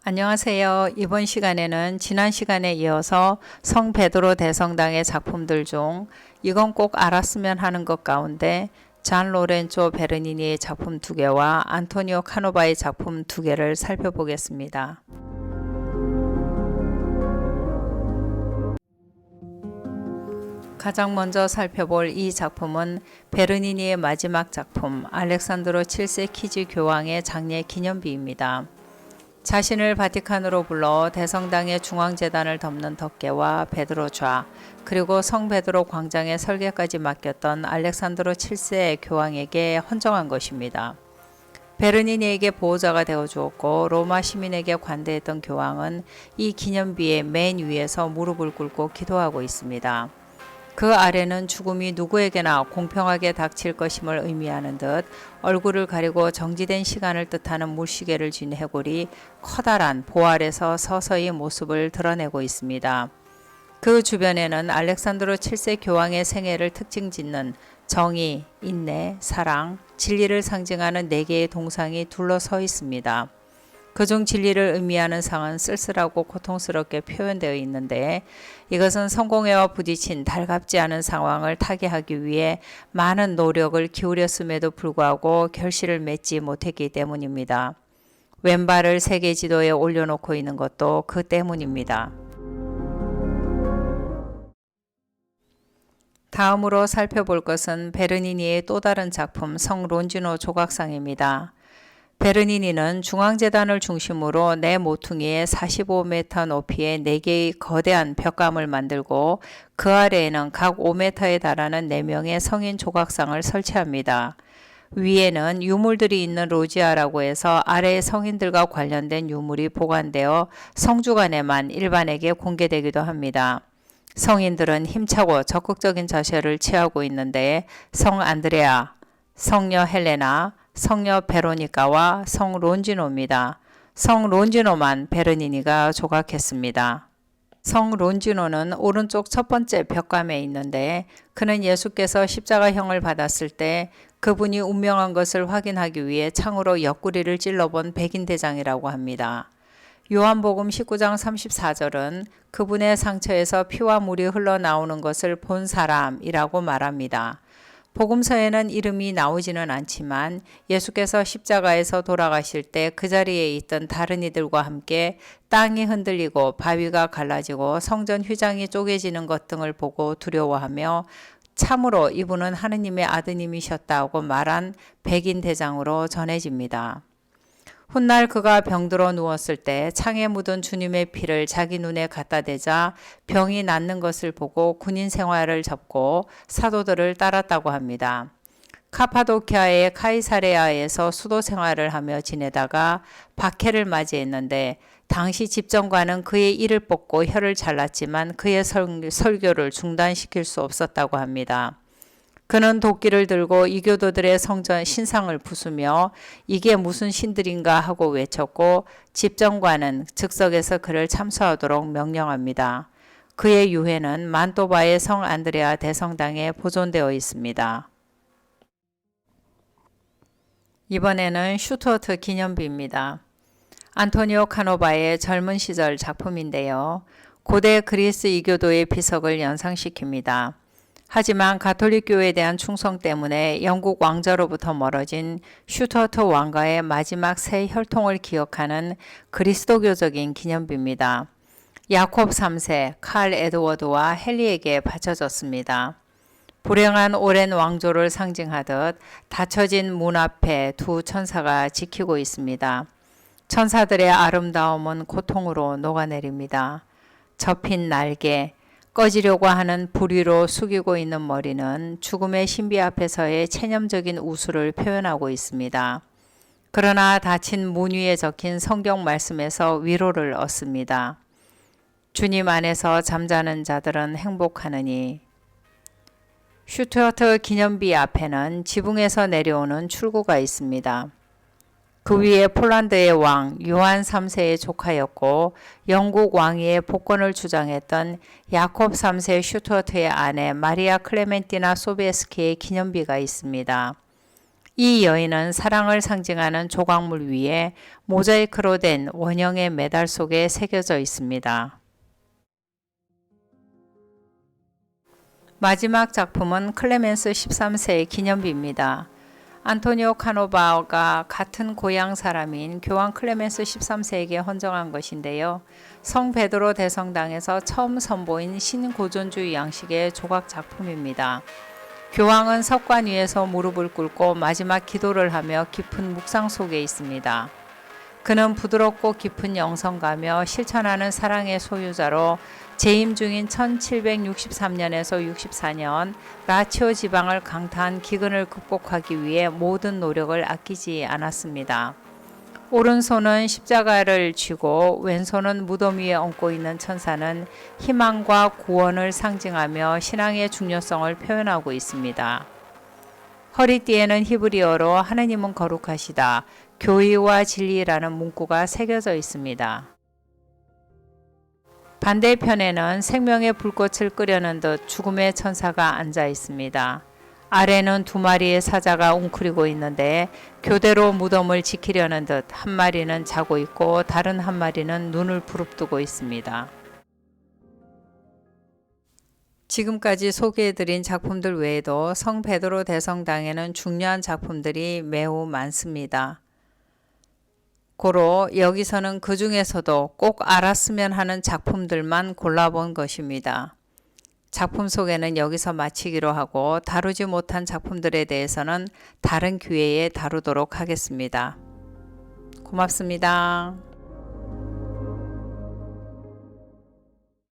안녕하세요. 이번 시간에는 지난 시간에 이어서 성 베드로 대성당의 작품들 중 이건 꼭 알았으면 하는 것 가운데 잔 로렌조 베르니니의 작품 2개와 안토니오 카노바의 작품 2개를 살펴보겠습니다. 가장 먼저 살펴볼 이 작품은 베르니니의 마지막 작품 알렉산드로 7세 키즈 교황의 장례 기념비입니다. 자신을 바티칸으로 불러 대성당의 중앙재단을 덮는 덮개와 베드로 좌 그리고 성 베드로 광장의 설계까지 맡겼던 알렉산드로 7세 교황에게 헌정한 것입니다. 베르니니에게 보호자가 되어 주었고 로마 시민에게 관대했던 교황은 이 기념비의 맨 위에서 무릎을 꿇고 기도하고 있습니다. 그 아래는 죽음이 누구에게나 공평하게 닥칠 것임을 의미하는 듯 얼굴을 가리고 정지된 시간을 뜻하는 물시계를 쥔 해골이 커다란 보 아래서 서서히 모습을 드러내고 있습니다. 그 주변에는 알렉산드로 7세 교황의 생애를 특징 짓는 정의, 인내, 사랑, 진리를 상징하는 4개의 동상이 둘러서 있습니다. 그중 진리를 의미하는 상은 쓸쓸하고 고통스럽게 표현되어 있는데 이것은 성공회와 부딪힌 달갑지 않은 상황을 타개하기 위해 많은 노력을 기울였음에도 불구하고 결실을 맺지 못했기 때문입니다. 왼발을 세계 지도에 올려놓고 있는 것도 그 때문입니다. 다음으로 살펴볼 것은 베르니니의 또 다른 작품 성 론지노 조각상입니다. 베르니니는 중앙재단을 중심으로 네 모퉁이에 45m 높이의 4개의 거대한 벽감을 만들고 그 아래에는 각 5m에 달하는 4명의 성인 조각상을 설치합니다. 위에는 유물들이 있는 로지아라고 해서 아래의 성인들과 관련된 유물이 보관되어 성주간에만 일반에게 공개되기도 합니다. 성인들은 힘차고 적극적인 자세를 취하고 있는데 성 안드레아, 성녀 헬레나, 성녀 베로니카와 성 론지노입니다. 성 론지노만 베르니니가 조각했습니다. 성 론지노는 오른쪽 첫 번째 벽감에 있는데 그는 예수께서 십자가형을 받았을 때 그분이 운명한 것을 확인하기 위해 창으로 옆구리를 찔러본 백인대장이라고 합니다. 요한복음 19장 34절은 그분의 상처에서 피와 물이 흘러나오는 것을 본 사람이라고 말합니다. 복음서에는 이름이 나오지는 않지만 예수께서 십자가에서 돌아가실 때 그 자리에 있던 다른 이들과 함께 땅이 흔들리고 바위가 갈라지고 성전 휘장이 쪼개지는 것 등을 보고 두려워하며 참으로 이분은 하느님의 아드님이셨다고 말한 백인 대장으로 전해집니다. 훗날 그가 병들어 누웠을 때 창에 묻은 주님의 피를 자기 눈에 갖다 대자 병이 낫는 것을 보고 군인 생활을 접고 사도들을 따랐다고 합니다. 카파도키아의 카이사레아에서 수도 생활을 하며 지내다가 박해를 맞이했는데 당시 집정관은 그의 이를 뽑고 혀를 잘랐지만 그의 설교를 중단시킬 수 없었다고 합니다. 그는 도끼를 들고 이교도들의 성전 신상을 부수며 이게 무슨 신들인가 하고 외쳤고 집정관은 즉석에서 그를 참수하도록 명령합니다. 그의 유해는 만토바의 성 안드레아 대성당에 보존되어 있습니다. 이번에는 슈투어트 기념비입니다. 안토니오 카노바의 젊은 시절 작품인데요. 고대 그리스 이교도의 비석을 연상시킵니다. 하지만 가톨릭 교회에 대한 충성 때문에 영국 왕자로부터 멀어진 슈투어트 왕가의 마지막 세 혈통을 기억하는 그리스도교적인 기념비입니다. 야콥 3세, 칼 에드워드와 헨리에게 바쳐졌습니다. 불행한 오랜 왕조를 상징하듯 닫혀진 문 앞에 두 천사가 지키고 있습니다. 천사들의 아름다움은 고통으로 녹아내립니다. 접힌 날개, 꺼지려고 하는 불 위로 숙이고 있는 머리는 죽음의 신비 앞에서의 체념적인 우수를 표현하고 있습니다. 그러나 닫힌 문 위에 적힌 성경 말씀에서 위로를 얻습니다. 주님 안에서 잠자는 자들은 행복하느니. 슈투어트 기념비 앞에는 지붕에서 내려오는 출구가 있습니다. 그 위에 폴란드의 왕 요한 3세의 조카였고 영국 왕위의 복권을 주장했던 야콥 3세 슈투어트의 아내 마리아 클레멘티나 소비에스키의 기념비가 있습니다. 이 여인은 사랑을 상징하는 조각물 위에 모자이크로 된 원형의 메달 속에 새겨져 있습니다. 마지막 작품은 클레멘스 13세의 기념비입니다. 안토니오 카노바가 같은 고향 사람인 교황 클레멘스 13세에게 헌정한 것인데요. 성 베드로 대성당에서 처음 선보인 신고전주의 양식의 조각 작품입니다. 교황은 석관 위에서 무릎을 꿇고 마지막 기도를 하며 깊은 묵상 속에 있습니다. 그는 부드럽고 깊은 영성가며 실천하는 사랑의 소유자로 재임 중인 1763년에서 64년 라치오 지방을 강타한 기근을 극복하기 위해 모든 노력을 아끼지 않았습니다. 오른손은 십자가를 쥐고 왼손은 무덤 위에 얹고 있는 천사는 희망과 구원을 상징하며 신앙의 중요성을 표현하고 있습니다. 허리띠에는 히브리어로 하느님은 거룩하시다, 교의와 진리라는 문구가 새겨져 있습니다. 반대편에는 생명의 불꽃을 끄려는 듯 죽음의 천사가 앉아 있습니다. 아래는 두 마리의 사자가 웅크리고 있는데 교대로 무덤을 지키려는 듯 한 마리는 자고 있고 다른 한 마리는 눈을 부릅뜨고 있습니다. 지금까지 소개해드린 작품들 외에도 성 베드로 대성당에는 중요한 작품들이 매우 많습니다. 고로 여기서는 그 중에서도 꼭 알았으면 하는 작품들만 골라본 것입니다. 작품 소개는 여기서 마치기로 하고 다루지 못한 작품들에 대해서는 다른 기회에 다루도록 하겠습니다. 고맙습니다.